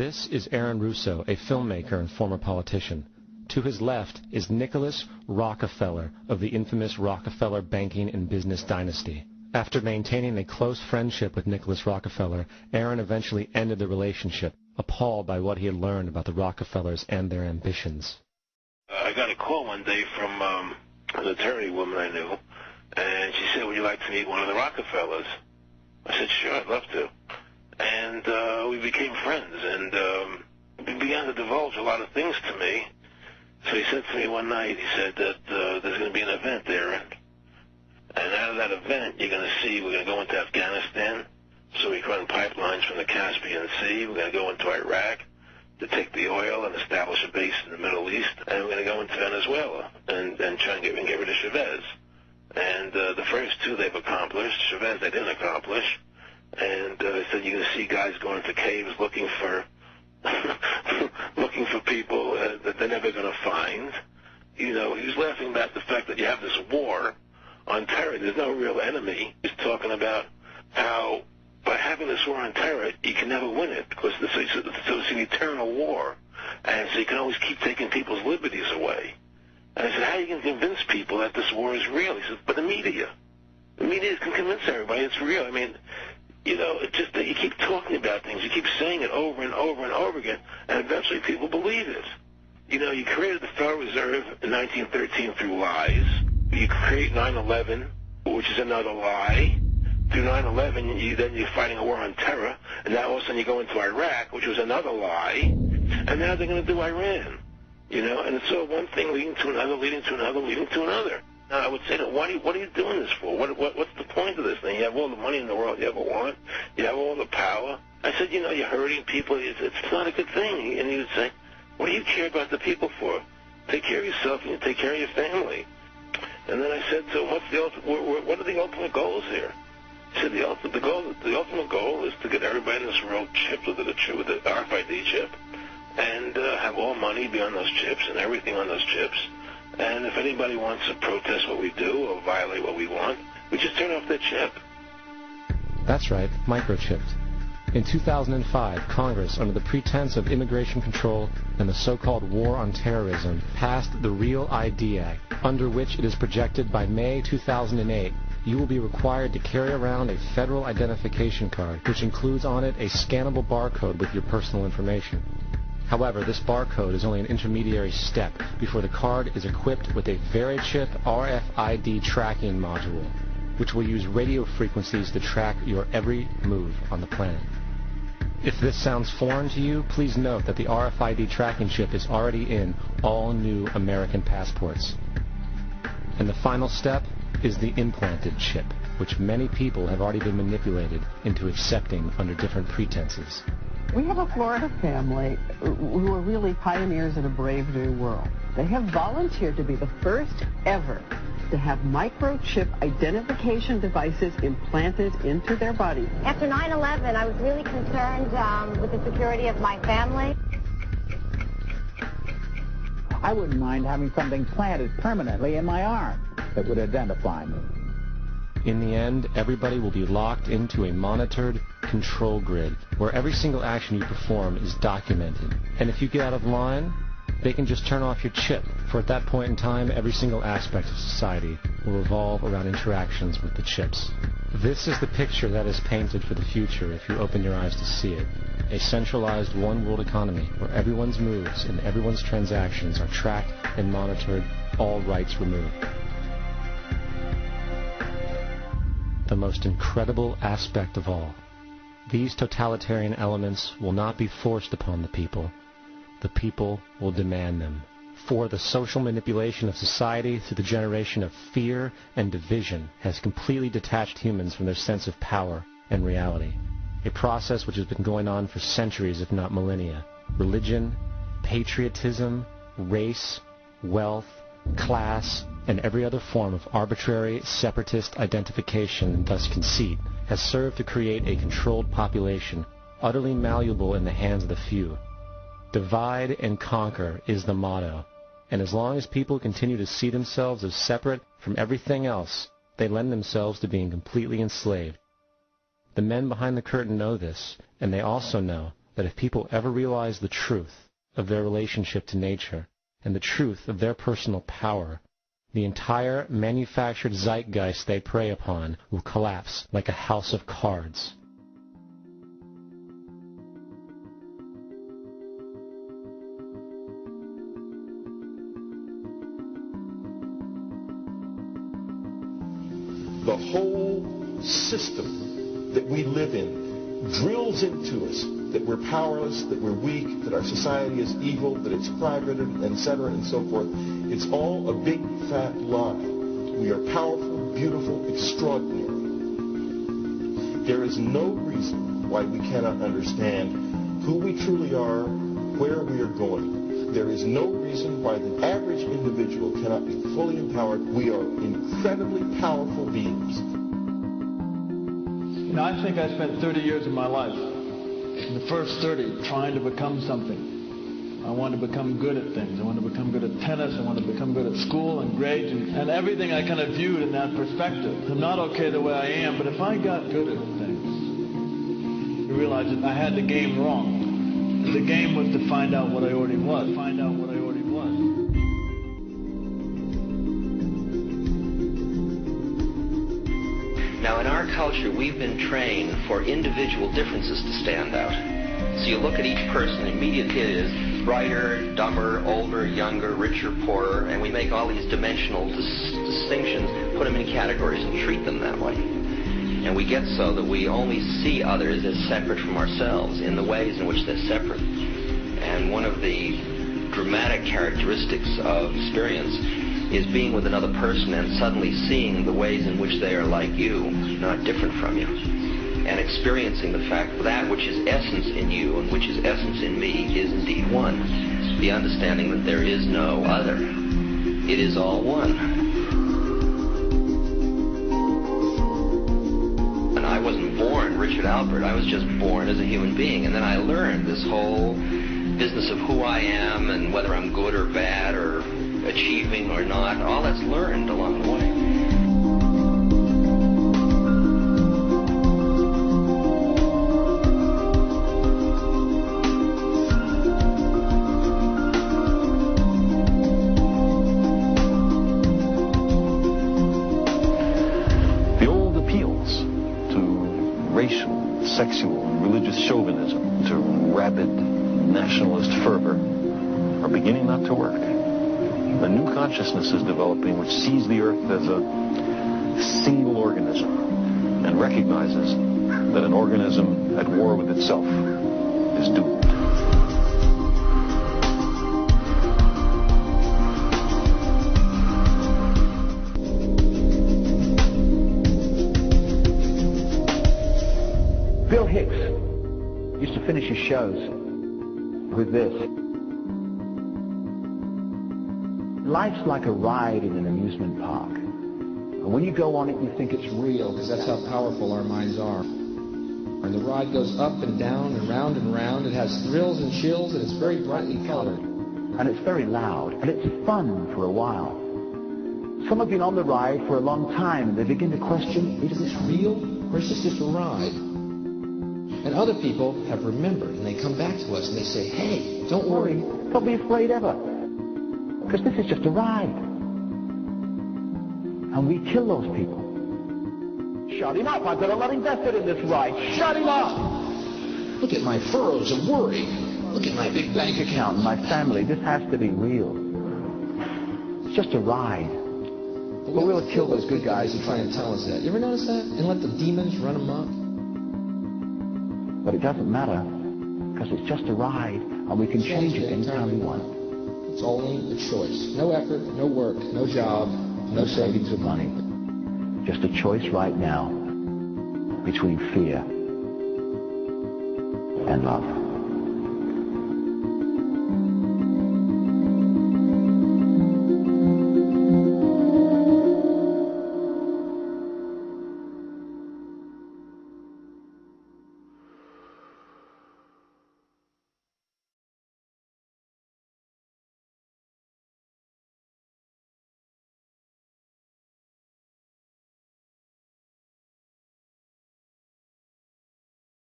This is Aaron Russo, a filmmaker and former politician. To his left is Nicholas Rockefeller of the infamous Rockefeller banking and business dynasty. After maintaining a close friendship with Nicholas Rockefeller, Aaron eventually ended the relationship, appalled by what he had learned about the Rockefellers and their ambitions. I got a call one day from an attorney woman I knew, and she said, "Would you like to meet one of the Rockefellers?" I said, "Sure, I'd love to." And we became friends, and he began to divulge a lot of things to me. So he said to me one night, he said that there's going to be an event there, and out of that event, you're going to see we're going to go into Afghanistan, so we run pipelines from the Caspian Sea. We're going to go into Iraq to take the oil and establish a base in the Middle East, and we're going to go into Venezuela and try and get rid of Chavez. And the first two they've accomplished. Chavez they didn't accomplish. And he said you're going to see guys going into caves looking for looking for people that they're never going to find. You know, he was laughing about the fact that you have this war on terror. There's no real enemy. He's talking about how by having this war on terror, you can never win it because it's an eternal war. And so you can always keep taking people's liberties away. And I said, how are you going to convince people that this war is real? He said, but the media. The media can convince everybody it's real. I mean, you know, it's just that you keep talking about things. You keep saying it over and over and over again, and eventually people believe it. You know, you created the Federal Reserve in 1913 through lies. You create 9/11, which is another lie. Through 9/11, then you're fighting a war on terror, and now all of a sudden you go into Iraq, which was another lie, and now they're going to do Iran. You know, and it's so one thing leading to another, leading to another, leading to another. Now, I would say that, what are you doing this for? What's the point of this thing? You have all the money in the world you ever want. You have all the power. I said, you know, you're hurting people. It's not a good thing. And he would say, what do you care about the people for? Take care of yourself and you take care of your family. And then I said to him, what are the ultimate goals here? He said, the ultimate goal is to get everybody in this world chipped with the RFID chip and have all money be on those chips and everything on those chips. And if anybody wants to protest what we do or violate what we want, we just turn off their chip. That's right, microchipped. In 2005, Congress, under the pretense of immigration control and the so-called war on terrorism, passed the Real ID Act, under which it is projected by May 2008 you will be required to carry around a federal identification card, which includes on it a scannable barcode with your personal information. However, this barcode is only an intermediary step before the card is equipped with a VeriChip RFID tracking module, which will use radio frequencies to track your every move on the planet. If this sounds foreign to you, please note that the RFID tracking chip is already in all new American passports. And the final step is the implanted chip, which many people have already been manipulated into accepting under different pretenses. We have a Florida family who are really pioneers in a brave new world. They have volunteered to be the first ever to have microchip identification devices implanted into their body. After 9/11, I was really concerned with the security of my family. I wouldn't mind having something planted permanently in my arm that would identify me. In the end, everybody will be locked into a monitored control grid where every single action you perform is documented. And if you get out of line, they can just turn off your chip, for at that point in time, every single aspect of society will revolve around interactions with the chips. This is the picture that is painted for the future if you open your eyes to see it. A centralized one-world economy where everyone's moves and everyone's transactions are tracked and monitored, all rights removed. The most incredible aspect of all. These totalitarian elements will not be forced upon the people. The people will demand them. For the social manipulation of society through the generation of fear and division has completely detached humans from their sense of power and reality. A process which has been going on for centuries, if not millennia. Religion, patriotism, race, wealth, class, and every other form of arbitrary, separatist identification and thus conceit has served to create a controlled population, utterly malleable in the hands of the few. Divide and conquer is the motto, and as long as people continue to see themselves as separate from everything else, they lend themselves to being completely enslaved. The men behind the curtain know this, and they also know that if people ever realize the truth of their relationship to nature and the truth of their personal power, the entire manufactured zeitgeist they prey upon will collapse like a house of cards. The whole system that we live in drills into us that we're powerless, that we're weak, that our society is evil, that it's private, etc., and so forth. It's all a big, fat lie. We are powerful, beautiful, extraordinary. There is no reason why we cannot understand who we truly are, where we are going. There is no reason why the average individual cannot be fully empowered. We are incredibly powerful beings. You know, I think I spent 30 years of my life, in the first 30, trying to become something. I wanted to become good at things. I wanted to become good at tennis. I wanted to become good at school and grades and everything I kind of viewed in that perspective. I'm not okay the way I am, but if I got good at things, I realized that I had the game wrong. The game was to find out what I already was. Now, in our culture, we've been trained for individual differences to stand out. So you look at each person, immediately it is brighter, dumber, older, younger, richer, poorer, and we make all these dimensional distinctions, put them in categories and treat them that way. And we get so that we only see others as separate from ourselves in the ways in which they're separate. And one of the dramatic characteristics of experience is being with another person and suddenly seeing the ways in which they are like you, not different from you. And experiencing the fact that that which is essence in you and which is essence in me is indeed one. The understanding that there is no other. It is all one. I wasn't born Richard Albert. I was just born as a human being. And then I learned this whole business of who I am and whether I'm good or bad or achieving or not. All that's learned along the way. Sexual, religious chauvinism, to rabid nationalist fervor are beginning not to work. A new consciousness is developing which sees the earth as a single organism and recognizes that an organism at war with itself is doomed. Bill Hicks used to finish his shows with this. Life's like a ride in an amusement park. And when you go on it, you think it's real, because that's how powerful our minds are. And the ride goes up and down and round and round. It has thrills and chills, and it's very brightly colored. And it's very loud, and it's fun for a while. Some have been on the ride for a long time, and they begin to question, is this real, or is this just a ride? And other people have remembered, and they come back to us and they say, hey, don't worry. Don't be afraid ever, because this is just a ride. And we kill those people. Shut him up. I've got a lot invested in this ride. Shut him up. Look at my furrows of worry. Look at my big bank account and my family. This has to be real. It's just a ride. But we'll kill those good guys who try and tell us that. You ever notice that? And let the demons run amok? But it doesn't matter, because it's just a ride, and we can change it anytime we want. It's only a choice. No effort, no work, no job, no savings of money. Just a choice right now between fear and love.